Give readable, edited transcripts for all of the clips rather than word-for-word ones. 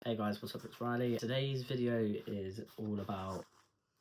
Hey guys, what's up? It's Riley. Today's video is all about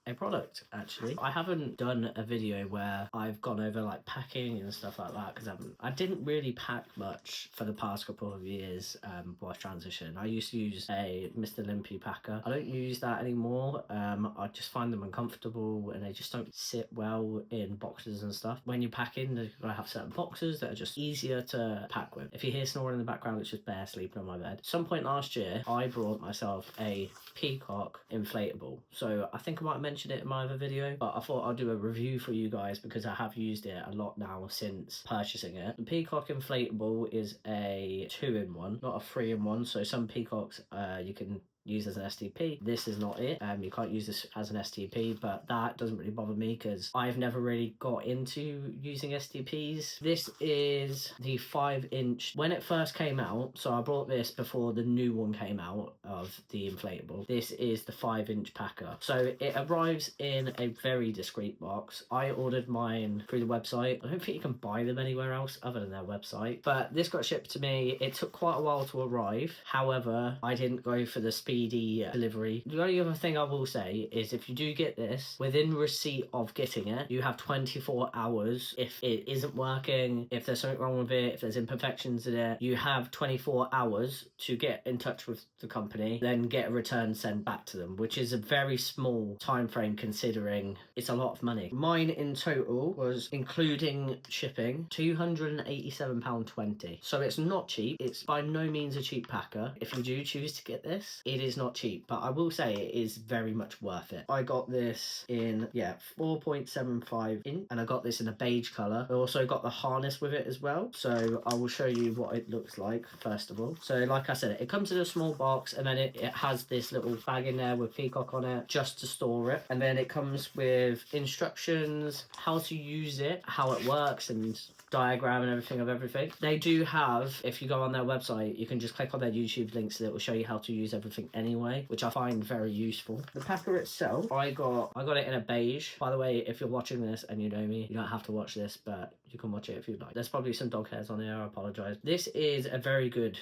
a product. Actually, I haven't done a video where I've gone over like packing and stuff like that because I didn't really pack much for the past couple of years while transition. I used to use a Mr. Limpy packer. I don't use that anymore. I just find them uncomfortable and they just don't sit well in boxes and stuff. When you're packing, you're gonna have certain boxes that are just easier to pack with. If you hear snoring in the background, it's just Bear sleeping on my bed. At some point last year, I brought myself a Peecock inflatable. So I think I might mention it in my other video, but I thought I'd do a review for you guys because I have used it a lot now since purchasing it. The Peacock inflatable is a 2-in-1, not a 3-in-1. So some Peacocks you can use as an STP. This is not it. You can't use this as an STP, but that doesn't really bother me because I've never really got into using STPs. This is the 5-inch. When it first came out, so I bought this before the new one came out of the inflatable. This is the 5-inch packer. So it arrives in a very discreet box. I ordered mine through the website. I don't think you can buy them anywhere else other than their website, but this got shipped to me. It took quite a while to arrive. However, I didn't go for the speedy delivery. The only other thing I will say is if you do get this, within receipt of getting it, you have 24 hours. If it isn't working, if there's something wrong with it, if there's imperfections in it, you have 24 hours to get in touch with the company, then get a return sent back to them, which is a very small time frame considering it's a lot of money. Mine in total was, including shipping, £287.20. So it's not cheap. It's by no means a cheap packer. If you do choose to get this, it is not cheap, but I will say it is very much worth it. I got this in 4.75 inch, and I got this in a beige color. I also got the harness with it as well, so I will show you what it looks like first of all. So like I said, it comes in a small box, and then it has this little bag in there with Peacock on it just to store it, and then it comes with instructions, how to use it, how it works, and diagram and everything of everything. They do have, if you go on their website, you can just click on their YouTube links that will show you how to use everything anyway, which I find very useful. The packer itself, I got it in a beige. By the way, if you're watching this and you know me, you don't have to watch this, but you can watch it if you'd like. There's probably some dog hairs on here, I apologize. This is a very good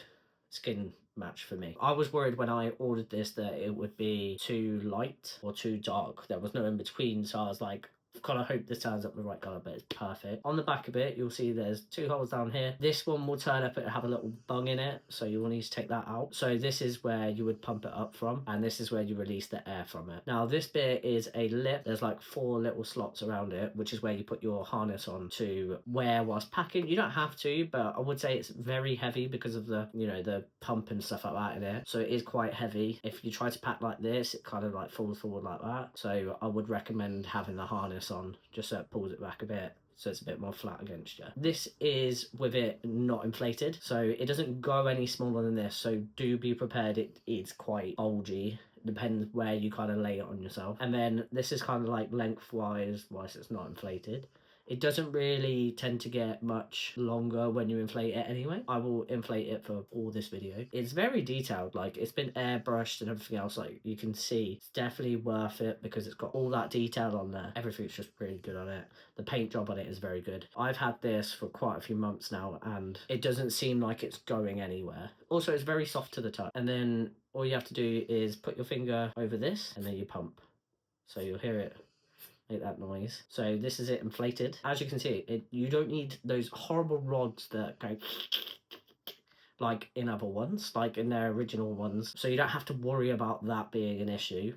skin match for me. I was worried when I ordered this that it would be too light or too dark. There was no in between, so I was like, kind of hope this turns up the right color, but it's perfect. On the back of it, you'll see there's 2 holes down here. This one will turn up and have a little bung in it, so you will need to take that out. So this is where you would pump it up from, and this is where you release the air from it. Now this bit is a lip. There's like 4 little slots around it, which is where you put your harness on to wear whilst packing. You don't have to, but I would say it's very heavy because of the, you know, the pump and stuff like that in it. So it is quite heavy. If you try to pack like this, it kind of like falls forward like that. So I would recommend having the harness on just so it pulls it back a bit, so it's a bit more flat against you. This is with it not inflated, so it doesn't go any smaller than this, so do be prepared. It's quite bulgy. Depends where you kind of lay it on yourself. And then this is kind of like lengthwise whilst it's not inflated. It doesn't really tend to get much longer when you inflate it anyway. I will inflate it for all this video. It's very detailed, like it's been airbrushed and everything else. Like you can see, it's definitely worth it because it's got all that detail on there. Everything's just really good on it. The paint job on it is very good. I've had this for quite a few months now and it doesn't seem like it's going anywhere. Also, it's very soft to the touch. And then all you have to do is put your finger over this and then you pump. So you'll hear it make that noise. So this is it inflated. As you can see, you don't need those horrible rods that go like in other ones, like in their original ones. So you don't have to worry about that being an issue.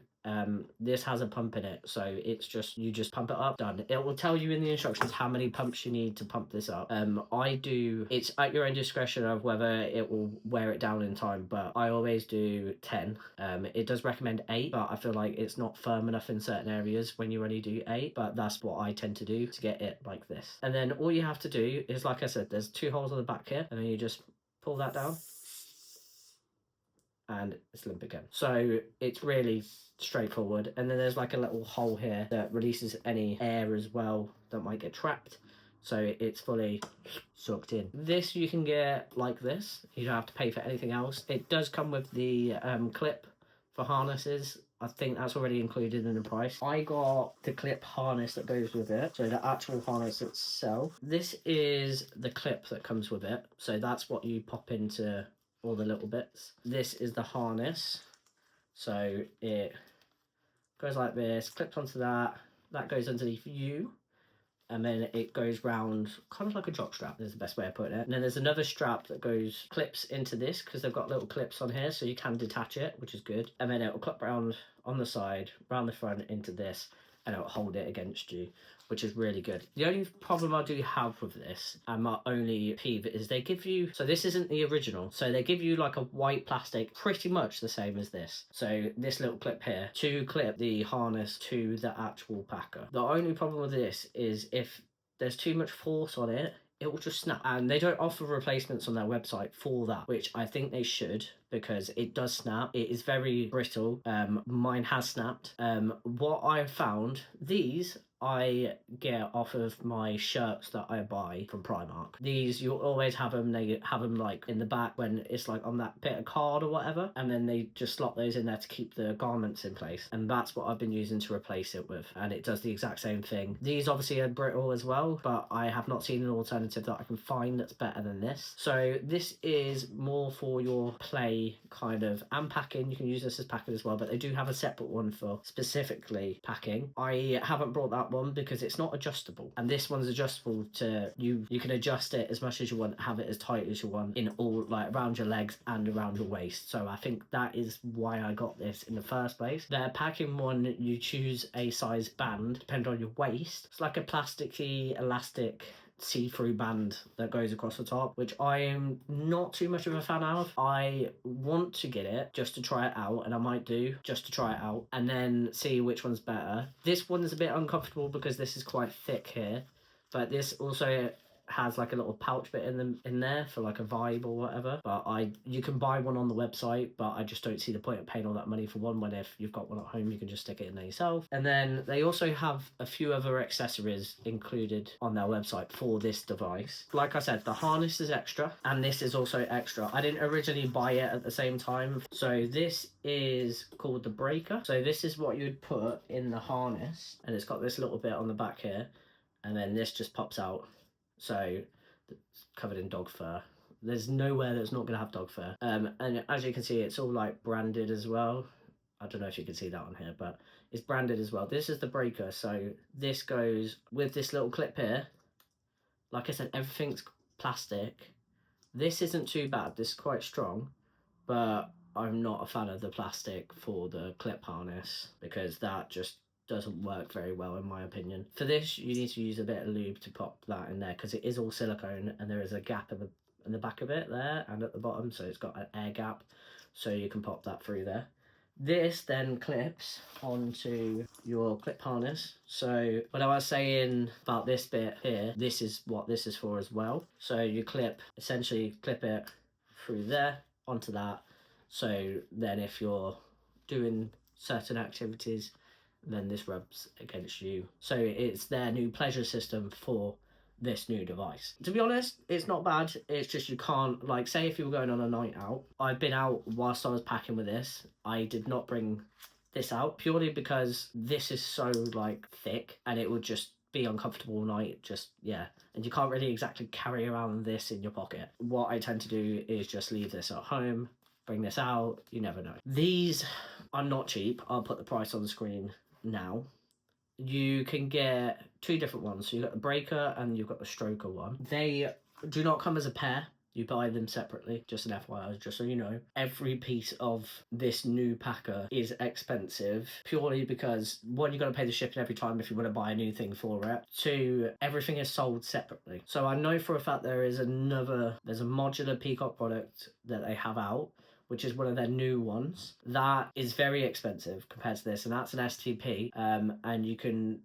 This has a pump in it, so it's just, you just pump it up, done. It will tell you in the instructions how many pumps you need to pump this up. It's at your own discretion of whether it will wear it down in time, but I always do 10. It does recommend 8, but I feel like it's not firm enough in certain areas when you only do 8, but that's what I tend to do to get it like this. And then all you have to do is, like I said, there's 2 holes on the back here, and then you just pull that down and it's limp again. So it's really straightforward. And then there's like a little hole here that releases any air as well that might get trapped, so it's fully sucked in. This you can get like this. You don't have to pay for anything else. It does come with the clip for harnesses. I think that's already included in the price. I got the clip harness that goes with it, so the actual harness itself. This is the clip that comes with it, so that's what you pop into all the little bits. This is the harness. So it goes like this, clipped onto that. That goes underneath you. And then it goes round kind of like a jock strap is the best way of putting it. And then there's another strap that goes clips into this because they've got little clips on here so you can detach it, which is good. And then it'll clip around on the side, round the front into this, and it'll hold it against you, which is really good. The only problem I do have with this, and my only peeve, is they give you, so this isn't the original, so they give you like a white plastic, pretty much the same as this. So this little clip here, to clip the harness to the actual packer. The only problem with this is if there's too much force on it, it will just snap. And they don't offer replacements on their website for that, which I think they should, because it does snap. It is very brittle. Mine has snapped. What I found, these I get off of my shirts that I buy from Primark. These, you'll always have them, they have them like in the back when it's like on that bit of card or whatever, and then they just slot those in there to keep the garments in place. And that's what I've been using to replace it with, and it does the exact same thing. These obviously are brittle as well, but I have not seen an alternative that I can find that's better than this. So this is more for your play kind of, and packing. You can use this as packing as well, but they do have a separate one for specifically packing. I haven't brought that one because it's not adjustable, and this one's adjustable to you can adjust it as much as you want, have it as tight as you want in all, like around your legs and around your waist. So I think that is why I got this in the first place. Their packing one, you choose a size band depending on your waist. It's like a plasticky elastic see-through band that goes across the top, which I am not too much of a fan of. I want to get it just to try it out, and I might do just to try it out and then see which one's better. This one's a bit uncomfortable because this is quite thick here, but this also has like a little pouch bit in there for like a vibe or whatever. But you can buy one on the website, but I just don't see the point of paying all that money for one when if you've got one at home you can just stick it in there yourself. And then they also have a few other accessories included on their website for this device. Like I said, the harness is extra and this is also extra. I didn't originally buy it at the same time. So this is called the breaker. So this is what you'd put in the harness, and it's got this little bit on the back here, and then this just pops out. So it's covered in dog fur. There's nowhere that's not going to have dog fur. And as you can see, it's all like branded as well. I don't know if you can see that on here, but it's branded as well. This is the breaker. So this goes with this little clip here. Like I said, everything's plastic. This isn't too bad. This is quite strong, but I'm not a fan of the plastic for the clip harness because that just doesn't work very well in my opinion. For this, you need to use a bit of lube to pop that in there because it is all silicone and there is a gap in the back of it there and at the bottom, so it's got an air gap, so you can pop that through there. This then clips onto your clip harness. So when I was saying about this bit here, this is what this is for as well. So you essentially clip it through there onto that, so then if you're doing certain activities, then this rubs against you. So it's their new pleasure system for this new device. To be honest, it's not bad. It's just you can't, like, say if you were going on a night out. I've been out whilst I was packing with this. I did not bring this out purely because this is so like thick and it would just be uncomfortable all night. Just, yeah. And you can't really exactly carry around this in your pocket. What I tend to do is just leave this at home, bring this out, you never know. These are not cheap. I'll put the price on the screen now. You can get two different ones. So you've got the breaker and you've got the stroker one. They do not come as a pair. You buy them separately, just an FYI, just so you know. Every piece of this new packer is expensive purely because, one, you've got to pay the shipping every time if you want to buy a new thing for it. Two, everything is sold separately. So I know for a fact there's a modular Peecock product that they have out, which is one of their new ones. That is very expensive compared to this, and that's an STP, and you can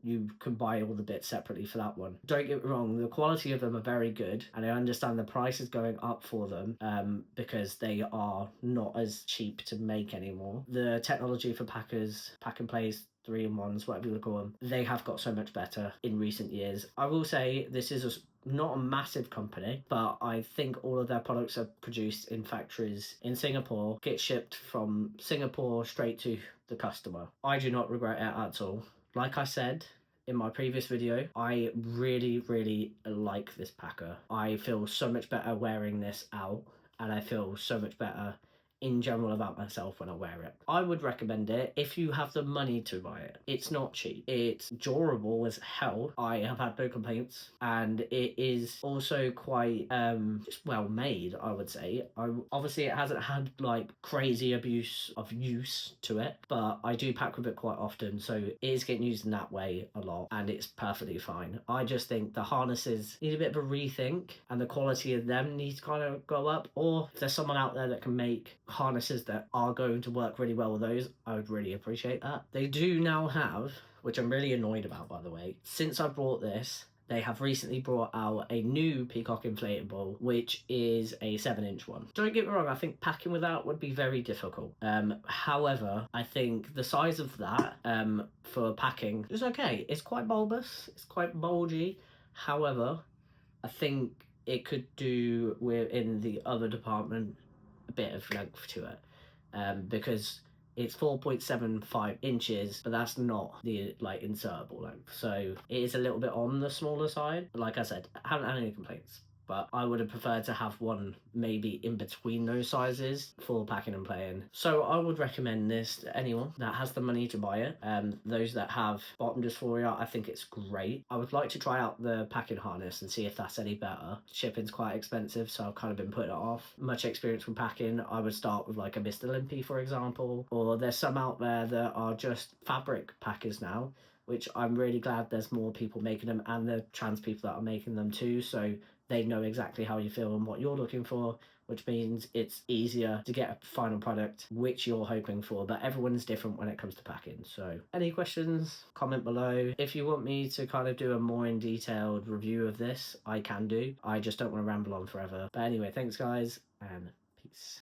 buy all the bits separately for that one. Don't get me wrong, the quality of them are very good, and I understand the price is going up for them because they are not as cheap to make anymore. The technology for packers, pack and plays, 3-in-1s, whatever you want to call them, they have got so much better in recent years. I will say this is not a massive company, but I think all of their products are produced in factories in Singapore, get shipped from Singapore straight to the customer. I do not regret it at all. Like I said in my previous video, I really, really like this packer. I feel so much better wearing this out. and I feel so much better in general about myself when I wear it. I would recommend it if you have the money to buy it. It's not cheap. It's durable as hell. I have had no complaints, and it is also quite just well made, I would say. Obviously it hasn't had like crazy abuse of use to it, but I do pack with it quite often, so it is getting used in that way a lot, and it's perfectly fine. I just think the harnesses need a bit of a rethink, and the quality of them needs to kind of go up, or if there's someone out there that can make harnesses that are going to work really well with those, I would really appreciate that. They do now have, which I'm really annoyed about by the way, since I bought this, they have recently brought out a new Peecock inflatable, which is a 7-inch one. Don't get me wrong, I think packing with that would be very difficult. However, I think the size of that for packing is okay. It's quite bulbous, it's quite bulgy. However, I think it could do within the other department a bit of length to it, because it's 4.75 inches, but that's not the like insertable length, so it is a little bit on the smaller side. Like I said, I haven't had any complaints, but I would have preferred to have one maybe in between those sizes for packing and playing. So I would recommend this to anyone that has the money to buy it. Those that have bottom dysphoria, I think it's great. I would like to try out the packing harness and see if that's any better. Shipping's quite expensive, so I've kind of been putting it off. Much experience with packing, I would start with like a Mr. Limpy, for example, or there's some out there that are just fabric packers now, which I'm really glad there's more people making them, and the trans people that are making them too, so they know exactly how you feel and what you're looking for, which means it's easier to get a final product which you're hoping for. But everyone's different when it comes to packing. So any questions, comment below. If you want me to kind of do a more in detailed review of this, I can do. I just don't want to ramble on forever. But anyway, thanks guys, and peace.